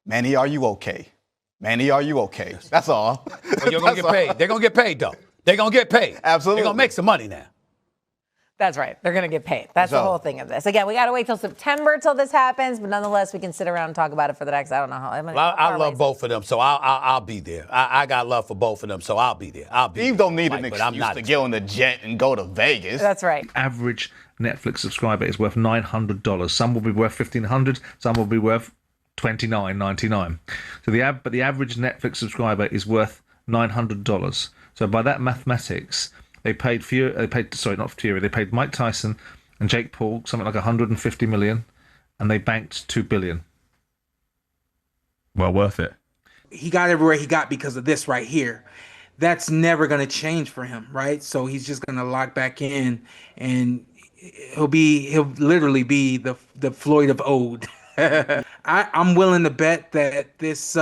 Manny, are you okay? Manny, are you okay? That's all. Well, you're going to get paid. They're going to get paid, though. They're going to get paid. Absolutely. They're going to make some money now. That's right. They're going to get paid. That's the whole thing of this. Again, we got to wait till September till this happens, but nonetheless, we can sit around and talk about it for the next, I don't know how. I love both of them, so I'll be there. I got love for both of them, so I'll be there. Steve don't need an excuse to get on the jet and go to Vegas. That's right. Average Netflix subscriber is worth $900. Some will be worth $1,500. Some will be worth $29.99. So the average Netflix subscriber is worth $900. So by that mathematics, they paid Mike Tyson and Jake Paul something like $150 million, and they banked $2 billion. Well worth it. He got everywhere he got because of this right here. That's never going to change for him, right? So he's just going to lock back in, and he'll literally be the Floyd of old. I'm willing to bet that this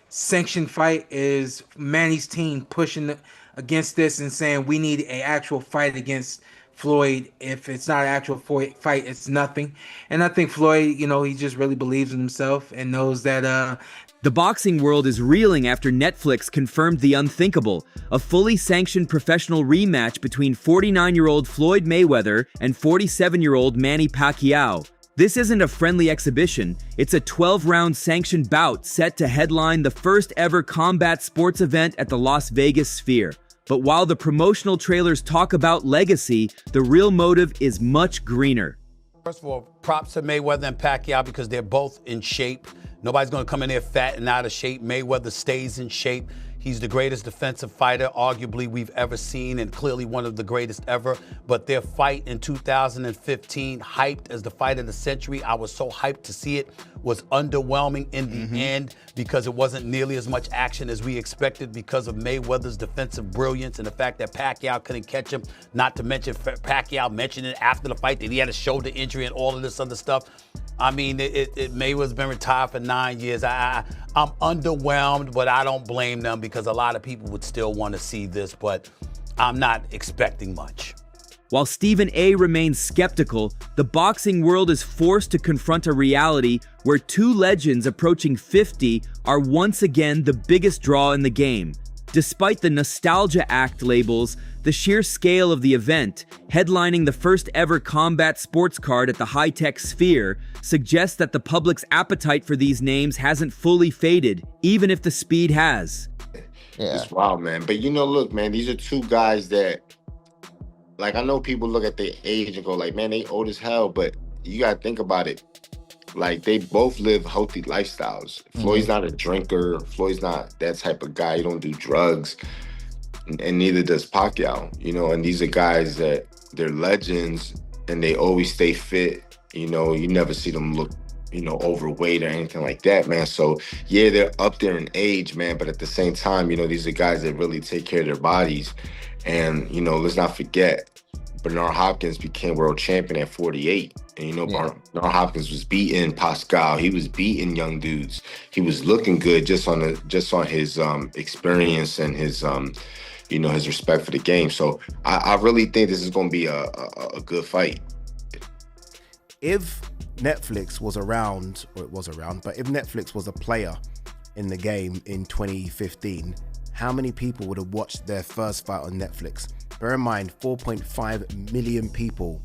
sanctioned fight is Manny's team pushing against this and saying we need an actual fight against Floyd. If it's not an actual fight, it's nothing. And I think Floyd, he just really believes in himself and knows that. The boxing world is reeling after Netflix confirmed the unthinkable, a fully sanctioned professional rematch between 49-year-old Floyd Mayweather and 47-year-old Manny Pacquiao. This isn't a friendly exhibition, it's a 12-round sanctioned bout set to headline the first ever combat sports event at the Las Vegas Sphere. But while the promotional trailers talk about legacy, the real motive is much greener. First of all, props to Mayweather and Pacquiao because they're both in shape. Nobody's going to come in there fat and out of shape. Mayweather stays in shape. He's the greatest defensive fighter, arguably, we've ever seen, and clearly one of the greatest ever. But their fight in 2015, hyped as the fight of the century, I was so hyped to see it, was underwhelming in the end because it wasn't nearly as much action as we expected because of Mayweather's defensive brilliance and the fact that Pacquiao couldn't catch him, not to mention Pacquiao mentioned it after the fight that he had a shoulder injury and all of this other stuff. I mean, Mayweather's been retired for 9 years. I'm underwhelmed, but I don't blame them because a lot of people would still want to see this, but I'm not expecting much. While Stephen A. remains skeptical, the boxing world is forced to confront a reality where two legends approaching 50 are once again the biggest draw in the game. Despite the Nostalgia Act labels, the sheer scale of the event, headlining the first ever combat sports card at the high-tech Sphere, suggests that the public's appetite for these names hasn't fully faded, even if the speed has. Yeah. It's wild, man. But look, man, these are two guys that, like, I know people look at their age and go like, man, they old as hell, but you gotta think about it. Like, they both live healthy lifestyles. Floyd's not a drinker. Floyd's not that type of guy. He don't do drugs. And neither does Pacquiao, and these are guys that they're legends and they always stay fit. You never see them look, overweight or anything like that, man. So, yeah, they're up there in age, man. But at the same time, these are guys that really take care of their bodies. And, let's not forget, Bernard Hopkins became world champion at 48. And, Bernard Hopkins was beating Pascal. He was beating young dudes. He was looking good just on his experience and his his respect for the game. So I really think this is going to be a good fight. If Netflix was around, but if Netflix was a player in the game in 2015, how many people would have watched their first fight on Netflix? Bear in mind, 4.5 million people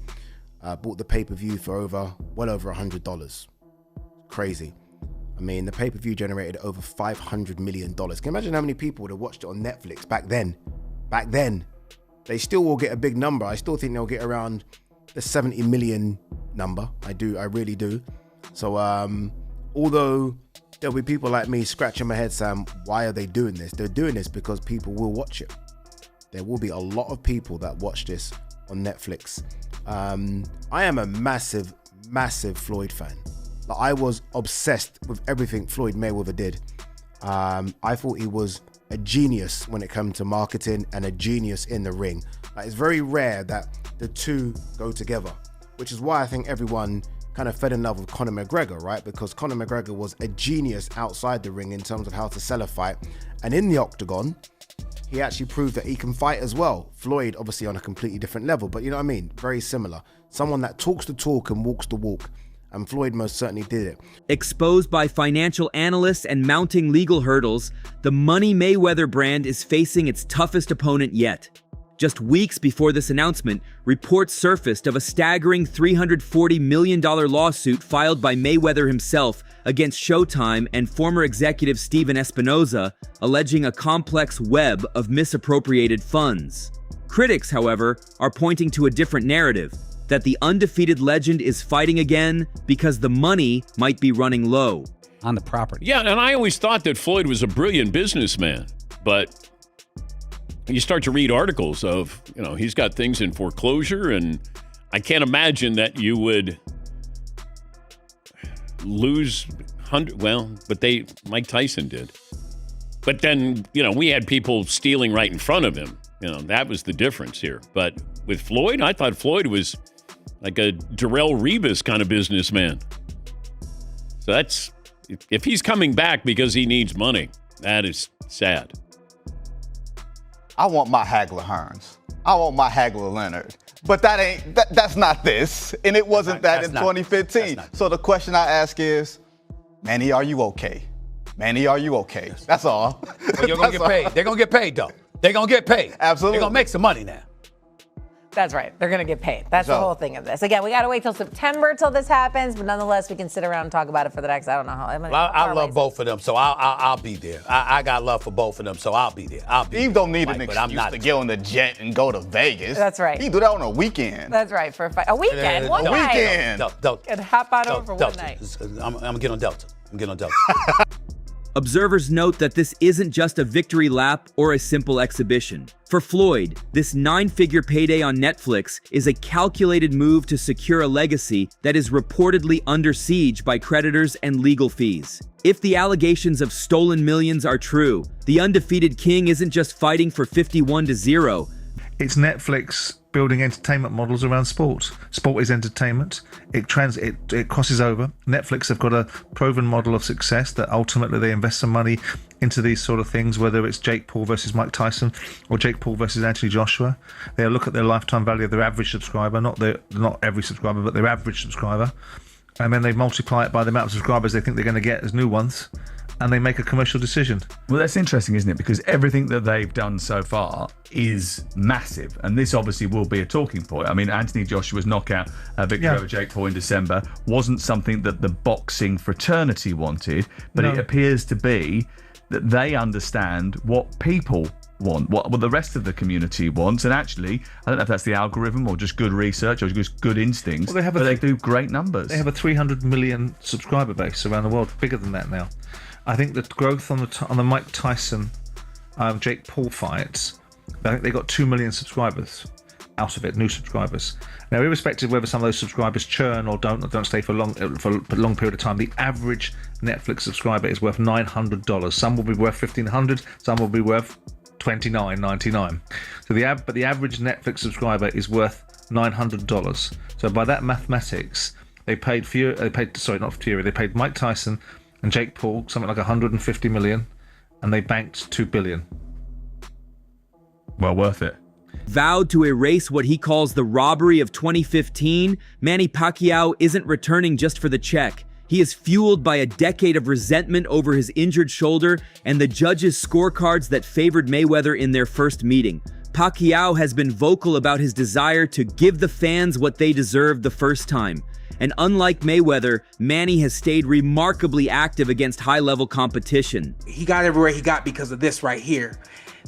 bought the pay-per-view for well over $100. Crazy. I mean, the pay-per-view generated over $500 million. Can you imagine how many people would have watched it on Netflix back then? Back then. They still will get a big number. I still think they'll get around the 70 million number. I really do. So, although there'll be people like me scratching my head saying, why are they doing this? They're doing this because people will watch it. There will be a lot of people that watch this on Netflix. I am a massive, massive Floyd fan. Like, I was obsessed with everything Floyd Mayweather did. I thought he was a genius when it comes to marketing and a genius in the ring. Like, it's very rare that the two go together, which is why I think everyone kind of fell in love with Conor McGregor, right? Because Conor McGregor was a genius outside the ring in terms of how to sell a fight. And in the octagon, he actually proved that he can fight as well. Floyd, obviously on a completely different level, but you know what I mean? Very similar. Someone that talks the talk and walks the walk. and Floyd most certainly did it. Exposed by financial analysts and mounting legal hurdles, the Money Mayweather brand is facing its toughest opponent yet. Just weeks before this announcement, reports surfaced of a staggering $340 million lawsuit filed by Mayweather himself against Showtime and former executive Steven Espinoza, alleging a complex web of misappropriated funds. Critics, however, are pointing to a different narrative, that the undefeated legend is fighting again because the money might be running low on the property. Yeah, and I always thought that Floyd was a brilliant businessman, but you start to read articles of, he's got things in foreclosure, and I can't imagine that you would lose Mike Tyson did. But then, we had people stealing right in front of him. That was the difference here. But with Floyd, I thought Floyd was like a Darrell Rebus kind of businessman. So that's, if he's coming back because he needs money, that is sad. I want my Hagler Hearns. I want my Hagler Leonard. But that's not this. And it wasn't that in 2015. So the question I ask is, Manny, are you okay? Manny, are you okay? That's all. Well, you're going to get paid. They're going to get paid, though. They're going to get paid. Absolutely. They're going to make some money now. That's right. They're going to get paid. That's the whole thing of this. Again, we got to wait till September till this happens, but nonetheless, we can sit around and talk about it for the next, I don't know how. I love both of them, so I'll be there. I got love for both of them, so I'll be there. Steve don't need an excuse to get on the jet and go to Vegas. That's right. He do that on a weekend. That's right, for a fight. A weekend, one a night. Weekend. And hop on over for one Delta. night. I'm going to get on Delta. Observers note that this isn't just a victory lap or a simple exhibition. For Floyd, this 9-figure payday on Netflix is a calculated move to secure a legacy that is reportedly under siege by creditors and legal fees. If the allegations of stolen millions are true, the undefeated king isn't just fighting for 51-0. It's Netflix building entertainment models around sport. Sport is entertainment. It crosses over. Netflix have got a proven model of success that ultimately they invest some money into these sort of things, whether it's Jake Paul versus Mike Tyson or Jake Paul versus Anthony Joshua. They'll look at their lifetime value of their average subscriber, not every subscriber, but their average subscriber, and then they multiply it by the amount of subscribers they think they're going to get as new ones, and they make a commercial decision. Well, that's interesting, isn't it? Because everything that they've done so far is massive, and this obviously will be a talking point. I mean, Anthony Joshua's knockout victory over Jake Paul in December wasn't something that the boxing fraternity wanted, but it appears to be that they understand what people want, what the rest of the community wants, and actually, I don't know if that's the algorithm or just good research or just good instincts, but they do great numbers. They have a 300 million subscriber base around the world, bigger than that now. I think the growth on the Mike Tyson, Jake Paul fights, I think they got 2 million subscribers out of it, new subscribers. Now, irrespective of whether some of those subscribers churn or don't stay for a long period of time, the average Netflix subscriber is worth $900. Some will be worth $1,500, some will be worth $29.99. So the average Netflix subscriber is worth $900. So by that mathematics, they paid Mike Tyson and Jake Paul something like 150 million, and they banked $2 billion. Well worth it. Vowed to erase what he calls the robbery of 2015, Manny Pacquiao isn't returning just for the check. He is fueled by a decade of resentment over his injured shoulder and the judges' scorecards that favored Mayweather in their first meeting. Pacquiao has been vocal about his desire to give the fans what they deserved the first time. And unlike Mayweather, Manny has stayed remarkably active against high-level competition. He got everywhere he got because of this right here.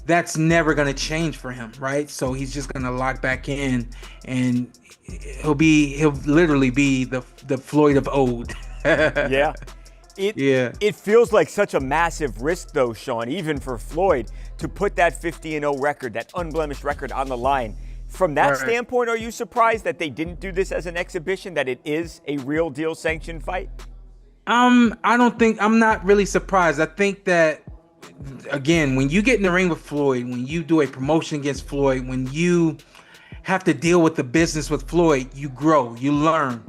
That's never going to change for him, right? So he's just going to lock back in, and he'll literally be the Floyd of old. Yeah. It feels like such a massive risk, though, Sean, even for Floyd, to put that 50-0 record, that unblemished record on the line. From that standpoint, are you surprised that they didn't do this as an exhibition, that it is a real deal sanctioned fight? I'm not really surprised. I think that, again, when you get in the ring with Floyd, when you do a promotion against Floyd, when you have to deal with the business with Floyd, you grow, you learn.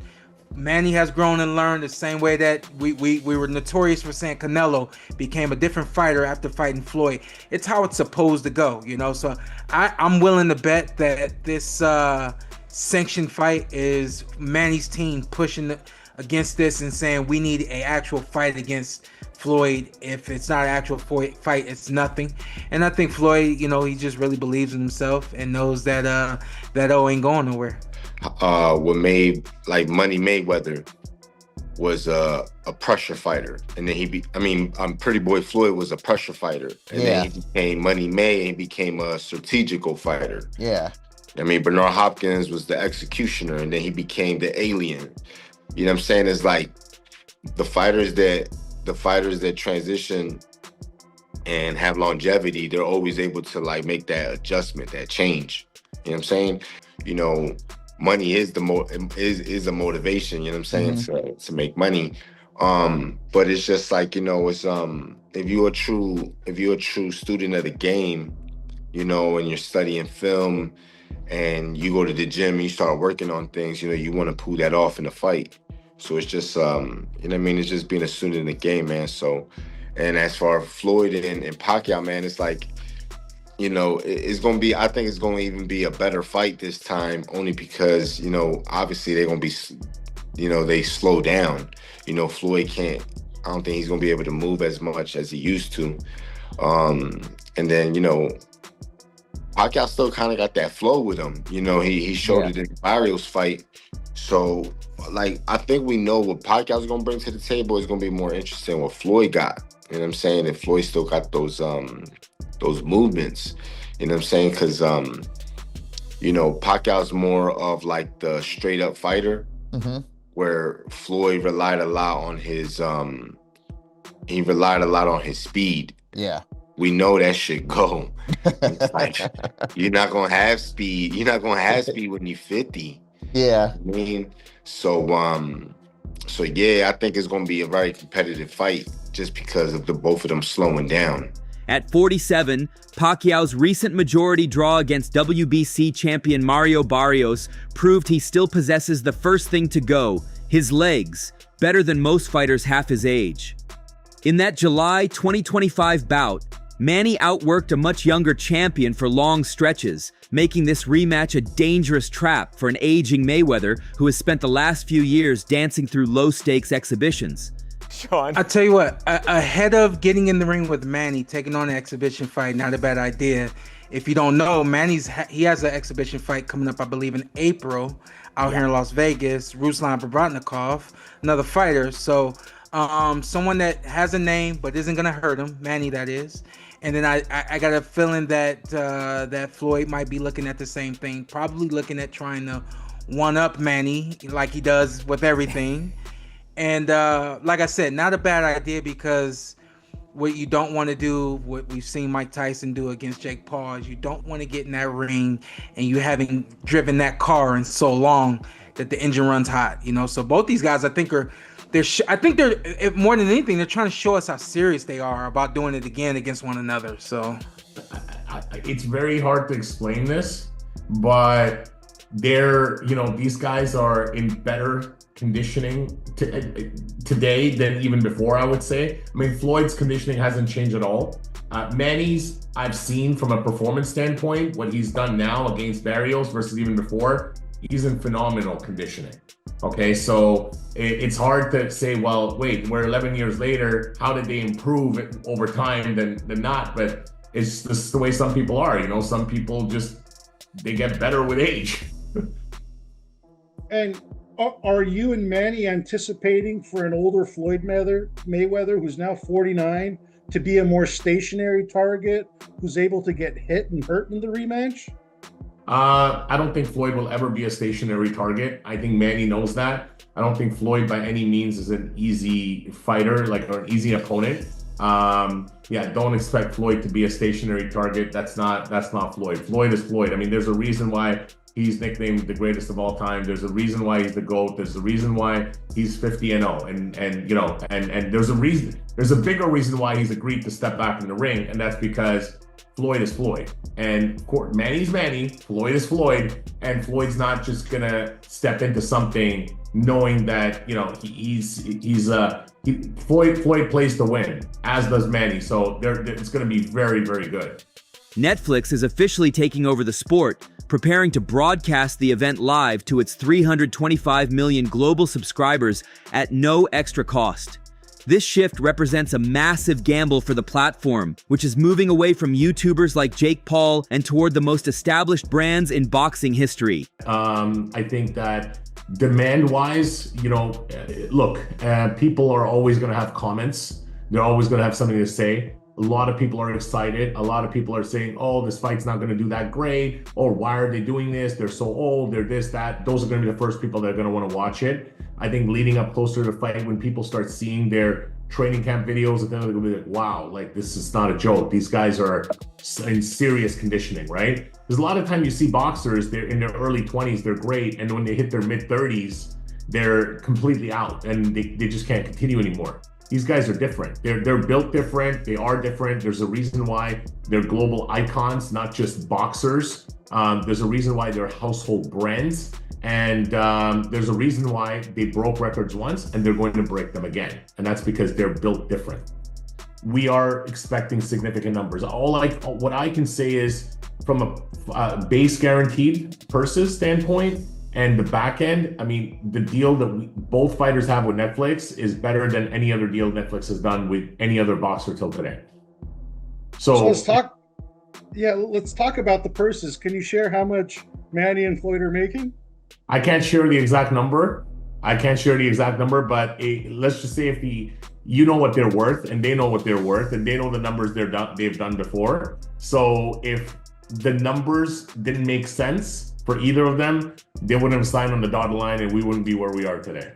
Manny has grown and learned the same way that we were notorious for saying Canelo became a different fighter after fighting Floyd. It's how it's supposed to go, So I'm willing to bet that this sanctioned fight is Manny's team pushing against this and saying we need an actual fight against Floyd. If it's not an actual fight, it's nothing. And I think Floyd, he just really believes in himself and knows that that ain't going nowhere. What made Money Mayweather was a pressure fighter, and then Pretty Boy Floyd was a pressure fighter, and then he became Money May and he became a strategical fighter. Yeah. Bernard Hopkins was the executioner, and then he became the alien. You know what I'm saying? It's like the fighters that transition and have longevity, they're always able to make that adjustment, that change. You know what I'm saying? Money is is a motivation, you know what I'm saying, to make money. But it's just it's if you're a true student of the game, and you're studying film and you go to the gym and you start working on things, you want to pull that off in a fight. So it's just it's just being a student in the game, man. So, and as far as Floyd and Pacquiao, man, it's it's going to be, I think it's going to even be a better fight this time, only because, obviously they're going to be, they slow down. Floyd can't, I don't think he's going to be able to move as much as he used to. And then, Pacquiao still kind of got that flow with him. He showed it in the Barrios fight. So, I think we know what Pacquiao's going to bring to the table is going to be more interesting what Floyd got. You know what I'm saying? And Floyd still got those movements, you know what I'm saying? Because, Pacquiao's more of the straight up fighter, where Floyd relied a lot on his speed. Yeah. We know that shit go. You're not gonna have speed. You're not gonna have speed when you're 50. Yeah. So yeah, I think it's gonna be a very competitive fight just because of the both of them slowing down. At 47, Pacquiao's recent majority draw against WBC champion Mario Barrios proved he still possesses the first thing to go, his legs, better than most fighters half his age. In that July 2025 bout, Manny outworked a much younger champion for long stretches, making this rematch a dangerous trap for an aging Mayweather who has spent the last few years dancing through low-stakes exhibitions. Sean. I'll tell you what, ahead of getting in the ring with Manny, taking on an exhibition fight, not a bad idea. If you don't know, he has an exhibition fight coming up, I believe, in April out here in Las Vegas. Ruslan Brabantnikov, another fighter. So someone that has a name but isn't going to hurt him, Manny that is. And then I got a feeling that that Floyd might be looking at the same thing, probably looking at trying to one-up Manny like he does with everything. And like I said, not a bad idea, because what you don't want to do, what we've seen Mike Tyson do against Jake Paul, is you don't want to get in that ring and you having driven that car in so long that the engine runs hot, So both these guys, I think they're more than anything, they're trying to show us how serious they are about doing it again against one another. So it's very hard to explain this, but these guys are in better conditioning today than even before, I would say. Floyd's conditioning hasn't changed at all. Manny's, I've seen from a performance standpoint, what he's done now against Barrios versus even before, he's in phenomenal conditioning. Okay, so it's hard to say, well, wait, we're 11 years later, how did they improve over time than not? But it's just the way some people are, some people they get better with age. And are you and Manny anticipating for an older Floyd Mayweather, who's now 49, to be a more stationary target, who's able to get hit and hurt in the rematch? I don't think Floyd will ever be a stationary target. I think Manny knows that. I don't think Floyd by any means is an easy fighter, or an easy opponent. Don't expect Floyd to be a stationary target. That's not Floyd. Floyd is Floyd. There's a reason why he's nicknamed the greatest of all time. There's a reason why he's the GOAT. There's a reason why he's 50-0. And there's a bigger reason why he's agreed to step back in the ring, and that's because Floyd is Floyd. And of course, Manny's Manny, Floyd is Floyd, and Floyd's not just gonna step into something knowing that, Floyd plays to win, as does Manny. So it's gonna be very, very good. Netflix is officially taking over the sport, preparing to broadcast the event live to its 325 million global subscribers at no extra cost. This shift represents a massive gamble for the platform, which is moving away from YouTubers like Jake Paul and toward the most established brands in boxing history. I think that demand-wise, look, people are always going to have comments. They're always going to have something to say. A lot of people are excited. A lot of people are saying, oh, this fight's not going to do that great. Or why are they doing this? They're so old. They're this, that. Those are going to be the first people that are going to want to watch it. I think leading up closer to the fight, when people start seeing their training camp videos, then they're going to be like, wow, like this is not a joke. These guys are in serious conditioning, right? Because a lot of time you see boxers, they're in their early 20s, they're great. And when they hit their mid 30s, they're completely out and they just can't continue anymore. These guys are different. They're built different. They are different. There's a reason why they're global icons, not just boxers. There's a reason why they're household brands. And there's a reason why they broke records once and they're going to break them again. And that's because they're built different. We are expecting significant numbers. What I can say is from a base guaranteed purses standpoint and the back end, I mean, the deal that both fighters have with Netflix is better than any other deal Netflix has done with any other boxer till today. So let's talk. Yeah, let's talk about the purses. Can you share how much Manny and Floyd are making? I can't share the exact number. But let's just say if you know what they're worth and they know what they're worth and they know the numbers they've done before. So if the numbers didn't make sense for either of them, they wouldn't have signed on the dotted line and we wouldn't be where we are today.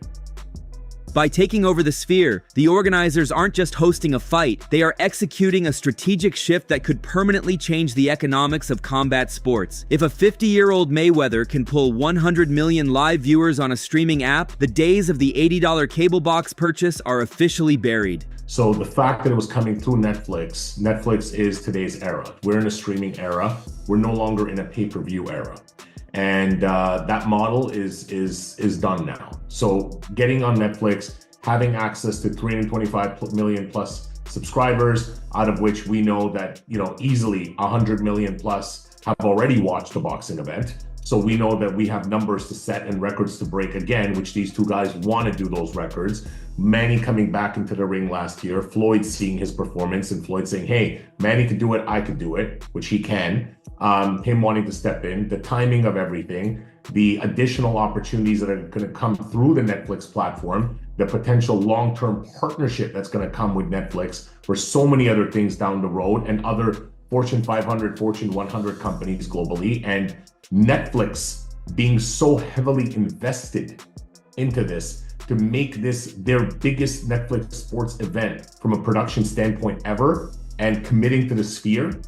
By taking over the Sphere, the organizers aren't just hosting a fight, they are executing a strategic shift that could permanently change the economics of combat sports. If a 50-year-old Mayweather can pull 100 million live viewers on a streaming app, the days of the $80 cable box purchase are officially buried. So the fact that it was coming through Netflix is today's era. We're in a streaming era. We're no longer in a pay-per-view era. And that model is done now. So getting on Netflix, having access to 325 million plus subscribers, out of which we know that easily 100 million plus have already watched a boxing event. So we know that we have numbers to set and records to break again, which these two guys want to do those records. Manny coming back into the ring last year, Floyd seeing his performance and Floyd saying, hey, Manny could do it, I could do it, which he can. Him wanting to step in, the timing of everything, the additional opportunities that are going to come through the Netflix platform, the potential long-term partnership that's going to come with Netflix for so many other things down the road and other Fortune 500, Fortune 100 companies globally, and Netflix being so heavily invested into this to make this their biggest Netflix sports event from a production standpoint ever, and committing to the Sphere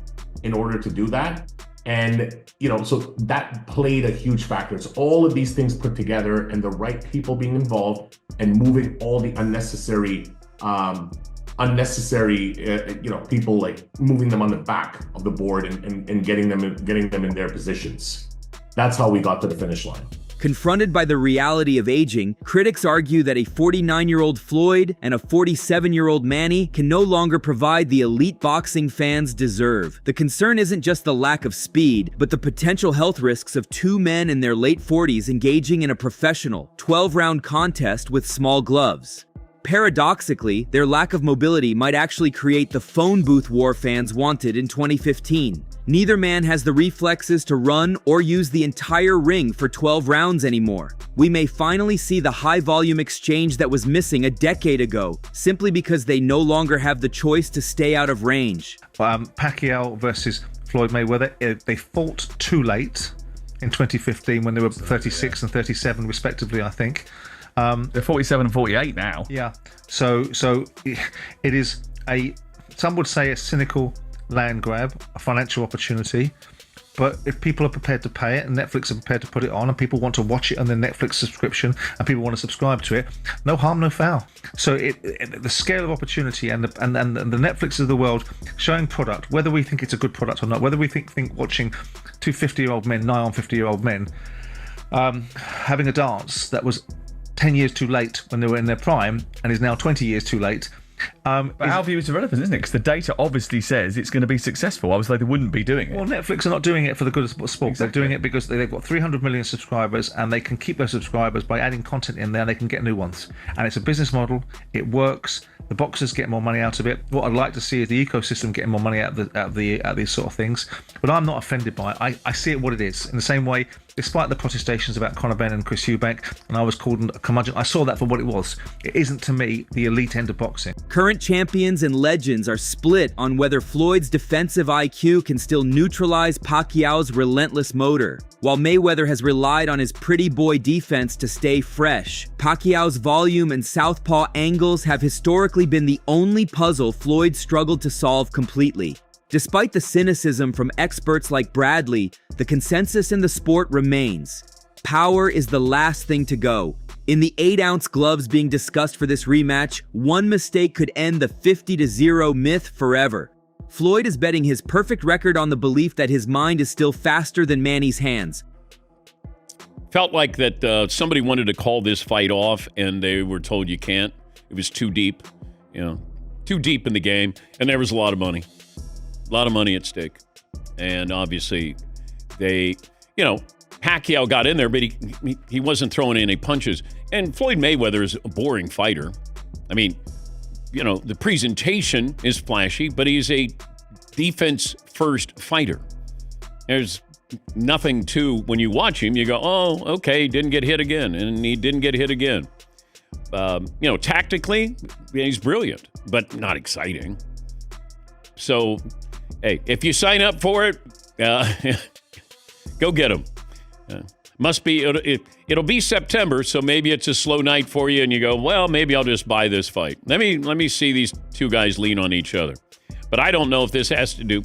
in order to do that. And, so that played a huge factor. It's all of these things put together and the right people being involved and moving all the unnecessary, people, like moving them on the back of the board and getting them in their positions. That's how we got to the finish line. Confronted by the reality of aging, critics argue that a 49-year-old Floyd and a 47-year-old Manny can no longer provide the elite boxing fans deserve. The concern isn't just the lack of speed, but the potential health risks of two men in their late 40s engaging in a professional, 12-round contest with small gloves. Paradoxically, their lack of mobility might actually create the phone booth war fans wanted in 2015. Neither man has the reflexes to run or use the entire ring for 12 rounds anymore. We may finally see the high-volume exchange that was missing a decade ago, simply because they no longer have the choice to stay out of range. Pacquiao versus Floyd Mayweather, they fought too late in 2015 when they were 36 and 37 respectively, I think. They're 47 and 48 now. Yeah. So it is some would say a cynical land grab, a financial opportunity. But if people are prepared to pay it and Netflix are prepared to put it on and people want to watch it on their Netflix subscription and people want to subscribe to it, no harm, no foul. So the scale of opportunity and the Netflix of the world showing product, whether we think it's a good product or not, whether we think watching two 50-year-old men, nigh on 50-year-old men, having a dance that was 10 years too late when they were in their prime and is now 20 years too late, But our view is irrelevant, isn't it? Because the data obviously says it's going to be successful. Obviously, they wouldn't be doing it. Well, Netflix are not doing it for the good of sport. Exactly. They're doing it because they've got 300 million subscribers, and they can keep those subscribers by adding content in there. They can get new ones, and it's a business model. It works. The boxers get more money out of it. What I'd like to see is the ecosystem getting more money out of these sort of things. But I'm not offended by it. I see it what it is. In the same way, despite the protestations about Conor Benn and Chris Eubank, and I was called a curmudgeon, I saw that for what it was. It isn't, to me, the elite end of boxing. Current champions and legends are split on whether Floyd's defensive IQ can still neutralize Pacquiao's relentless motor. While Mayweather has relied on his pretty boy defense to stay fresh, Pacquiao's volume and southpaw angles have historically been the only puzzle Floyd struggled to solve completely. Despite the cynicism from experts like Bradley, the consensus in the sport remains. Power is the last thing to go. In the 8-ounce gloves being discussed for this rematch, one mistake could end the 50-0 myth forever. Floyd is betting his perfect record on the belief that his mind is still faster than Manny's hands. Felt like that somebody wanted to call this fight off, and they were told you can't. It was too deep, too deep in the game, and there was a lot of money. A lot of money at stake. And obviously, Pacquiao got in there, but he wasn't throwing any punches. And Floyd Mayweather is a boring fighter. I mean, the presentation is flashy, but he's a defense-first fighter. There's nothing to, when you watch him, you go, oh, okay, didn't get hit again, and he didn't get hit again. Tactically, he's brilliant, but not exciting. So, hey, if you sign up for it, go get him. Must be, it'll be September, so maybe it's a slow night for you, and you go, well, maybe I'll just buy this fight. Let me see these two guys lean on each other. But I don't know if this has to do,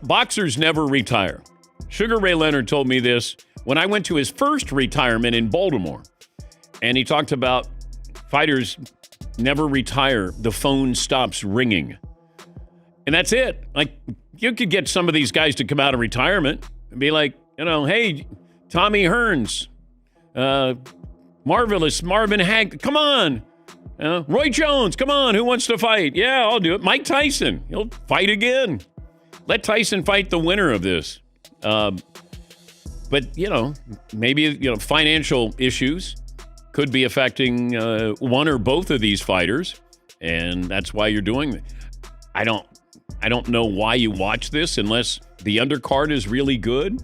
boxers never retire. Sugar Ray Leonard told me this when I went to his first retirement in Baltimore, and he talked about fighters never retire. The phone stops ringing. And that's it. Like, you could get some of these guys to come out of retirement and be like, hey, Tommy Hearns, Marvelous, Marvin Hag, come on. Roy Jones, come on, who wants to fight? Yeah, I'll do it. Mike Tyson, he'll fight again. Let Tyson fight the winner of this. But, maybe, financial issues could be affecting one or both of these fighters, and that's why you're doing it. I don't know why you watch this unless the undercard is really good.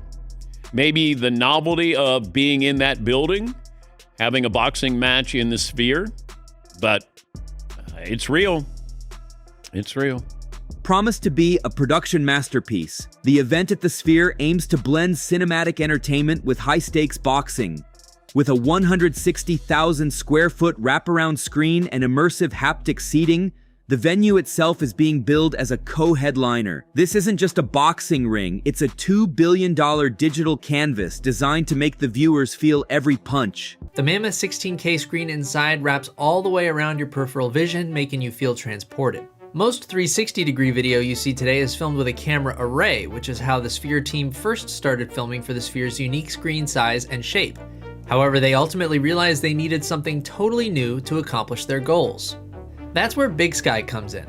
Maybe the novelty of being in that building, having a boxing match in the Sphere, but it's real. It's real. Promised to be a production masterpiece, the event at the Sphere aims to blend cinematic entertainment with high-stakes boxing. With a 160,000 square foot wraparound screen and immersive haptic seating, the venue itself is being billed as a co-headliner. This isn't just a boxing ring, it's a $2 billion digital canvas designed to make the viewers feel every punch. The Mammoth 16K screen inside wraps all the way around your peripheral vision, making you feel transported. Most 360-degree video you see today is filmed with a camera array, which is how the Sphere team first started filming for the Sphere's unique screen size and shape. However, they ultimately realized they needed something totally new to accomplish their goals. That's where Big Sky comes in.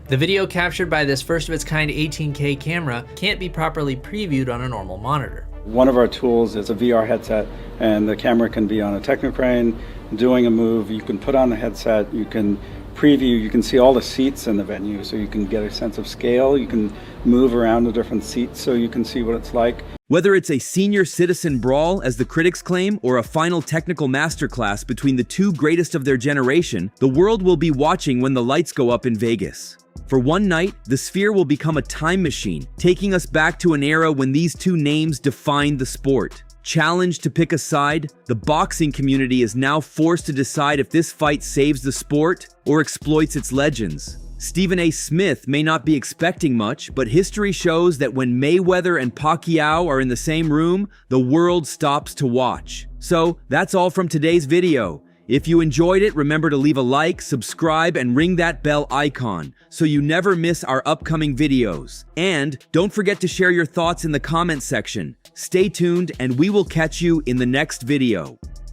The video captured by this first-of-its-kind 18K camera can't be properly previewed on a normal monitor. One of our tools is a VR headset, and the camera can be on a technocrane doing a move. You can put on the headset, you can preview, you can see all the seats in the venue, so you can get a sense of scale. You can move around the different seats so you can see what it's like. Whether it's a senior citizen brawl, as the critics claim, or a final technical masterclass between the two greatest of their generation, the world will be watching when the lights go up in Vegas. For one night, the Sphere will become a time machine, taking us back to an era when these two names defined the sport. Challenged to pick a side, the boxing community is now forced to decide if this fight saves the sport or exploits its legends. Stephen A. Smith may not be expecting much, but history shows that when Mayweather and Pacquiao are in the same room, the world stops to watch. So that's all from today's video. If you enjoyed it, remember to leave a like, subscribe, and ring that bell icon so you never miss our upcoming videos. And don't forget to share your thoughts in the comment section. Stay tuned, and we will catch you in the next video.